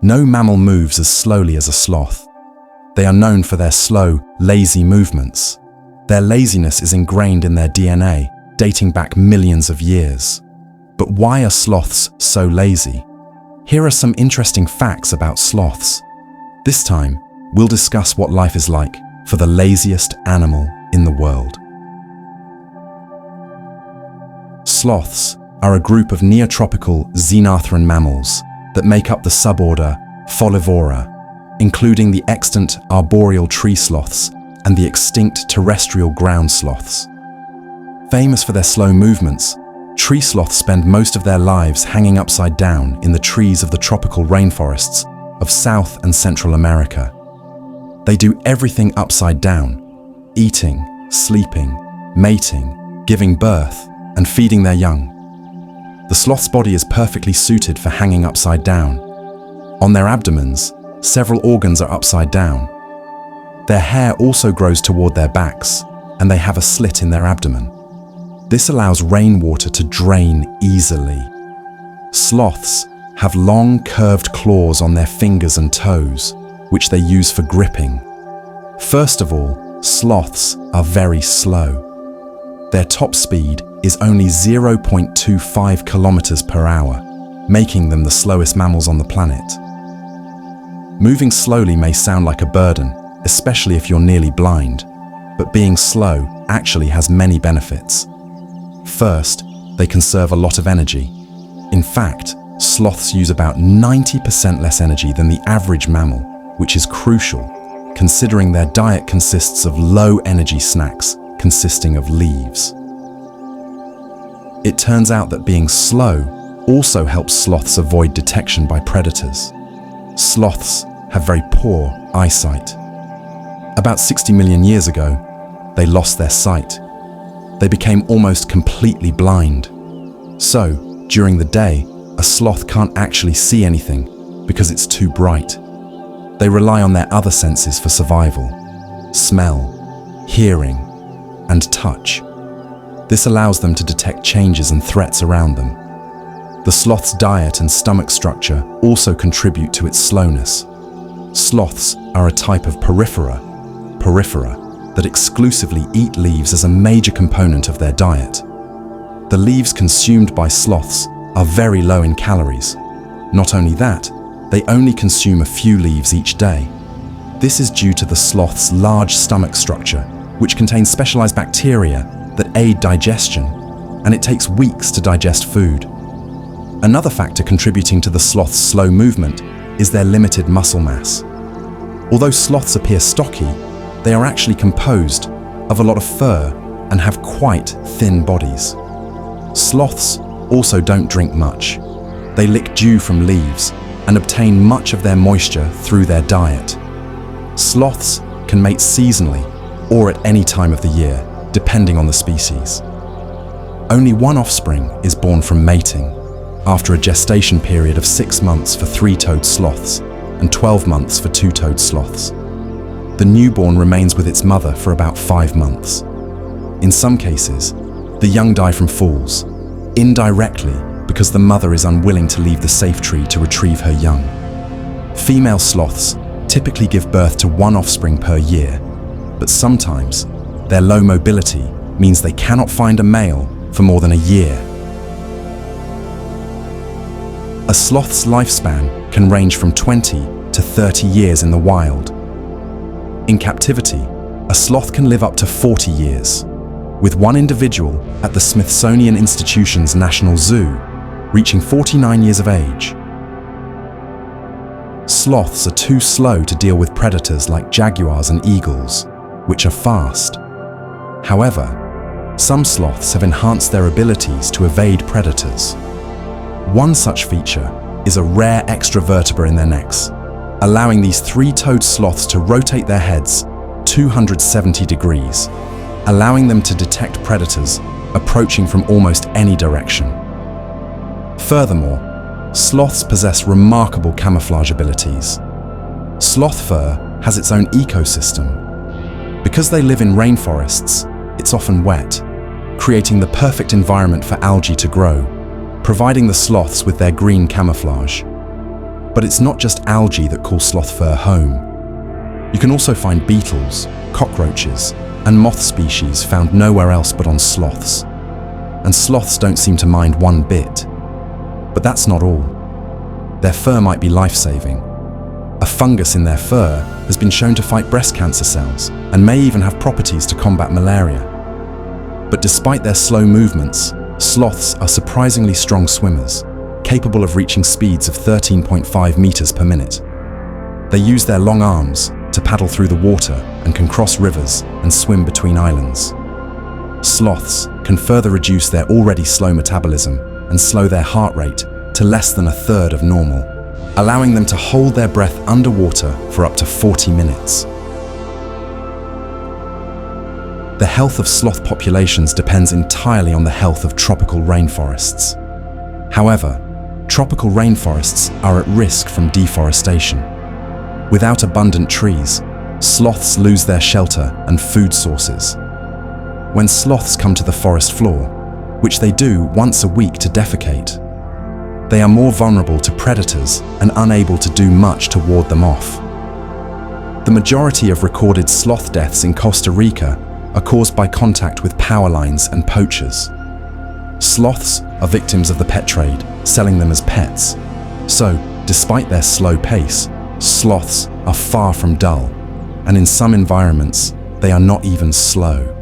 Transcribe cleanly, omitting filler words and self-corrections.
No mammal moves as slowly as a sloth. They are known for their slow, lazy movements. Their laziness is ingrained in their DNA, dating back millions of years. But why are sloths so lazy? Here are some interesting facts about sloths. This time, we'll discuss what life is like for the laziest animal in the world. Sloths are a group of neotropical xenarthran mammals that make up the suborder Folivora, including the extant arboreal tree sloths and the extinct terrestrial ground sloths. Famous for their slow movements, tree sloths spend most of their lives hanging upside down in the trees of the tropical rainforests of South and Central America. They do everything upside down: eating, sleeping, mating, giving birth, and feeding their young. The sloth's body is perfectly suited for hanging upside down. On their abdomens, several organs are upside down. Their hair also grows toward their backs, and they have a slit in their abdomen. This allows rainwater to drain easily. Sloths have long, curved claws on their fingers and toes, which they use for gripping. First of all, sloths are very slow. Their top speed is only 0.25 kilometers per hour, making them the slowest mammals on the planet. Moving slowly may sound like a burden, especially if you're nearly blind, but being slow actually has many benefits. First, they conserve a lot of energy. In fact, sloths use about 90% less energy than the average mammal, which is crucial, considering their diet consists of low-energy snacks consisting of leaves. It turns out that being slow also helps sloths avoid detection by predators. Sloths have very poor eyesight. About 60 million years ago, they lost their sight. They became almost completely blind. So, during the day, a sloth can't actually see anything because it's too bright. They rely on their other senses for survival: smell, hearing, and touch. This allows them to detect changes and threats around them. The sloth's diet and stomach structure also contribute to its slowness. Sloths are a type of porifera, that exclusively eat leaves as a major component of their diet. The leaves consumed by sloths are very low in calories. Not only that, they only consume a few leaves each day. This is due to the sloth's large stomach structure, which contains specialized bacteria that aid digestion, and it takes weeks to digest food. Another factor contributing to the sloth's slow movement is their limited muscle mass. Although sloths appear stocky, they are actually composed of a lot of fur and have quite thin bodies. Sloths also don't drink much. They lick dew from leaves and obtain much of their moisture through their diet. Sloths can mate seasonally or at any time of the year, depending on the species. Only one offspring is born from mating, after a gestation period of 6 months for 3-toed sloths and 12 months for 2-toed sloths. The newborn remains with its mother for about 5 months. In some cases, the young die from falls, indirectly because the mother is unwilling to leave the safe tree to retrieve her young. Female sloths typically give birth to 1 offspring per year, but sometimes their low mobility means they cannot find a male for more than a year. A sloth's lifespan can range from 20 to 30 years in the wild. In captivity, a sloth can live up to 40 years, with one individual at the Smithsonian Institution's National Zoo reaching 49 years of age. Sloths are too slow to deal with predators like jaguars and eagles, which are fast. However, some sloths have enhanced their abilities to evade predators. One such feature is a rare extra vertebra in their necks, allowing these 3-toed sloths to rotate their heads 270 degrees, allowing them to detect predators approaching from almost any direction. Furthermore, sloths possess remarkable camouflage abilities. Sloth fur has its own ecosystem. Because they live in rainforests, it's often wet, creating the perfect environment for algae to grow, providing the sloths with their green camouflage. But it's not just algae that call sloth fur home. You can also find beetles, cockroaches, and moth species found nowhere else but on sloths. And sloths don't seem to mind one bit. But that's not all. Their fur might be life-saving. A fungus in their fur has been shown to fight breast cancer cells and may even have properties to combat malaria. But despite their slow movements, sloths are surprisingly strong swimmers, capable of reaching speeds of 13.5 meters per minute. They use their long arms to paddle through the water and can cross rivers and swim between islands. Sloths can further reduce their already slow metabolism and slow their heart rate to less than a third of normal, allowing them to hold their breath underwater for up to 40 minutes. The health of sloth populations depends entirely on the health of tropical rainforests. However, tropical rainforests are at risk from deforestation. Without abundant trees, sloths lose their shelter and food sources. When sloths come to the forest floor, which they do once a week to defecate, they are more vulnerable to predators and unable to do much to ward them off. The majority of recorded sloth deaths in Costa Rica are caused by contact with power lines and poachers. Sloths are victims of the pet trade, selling them as pets. So, despite their slow pace, sloths are far from dull, and in some environments, they are not even slow.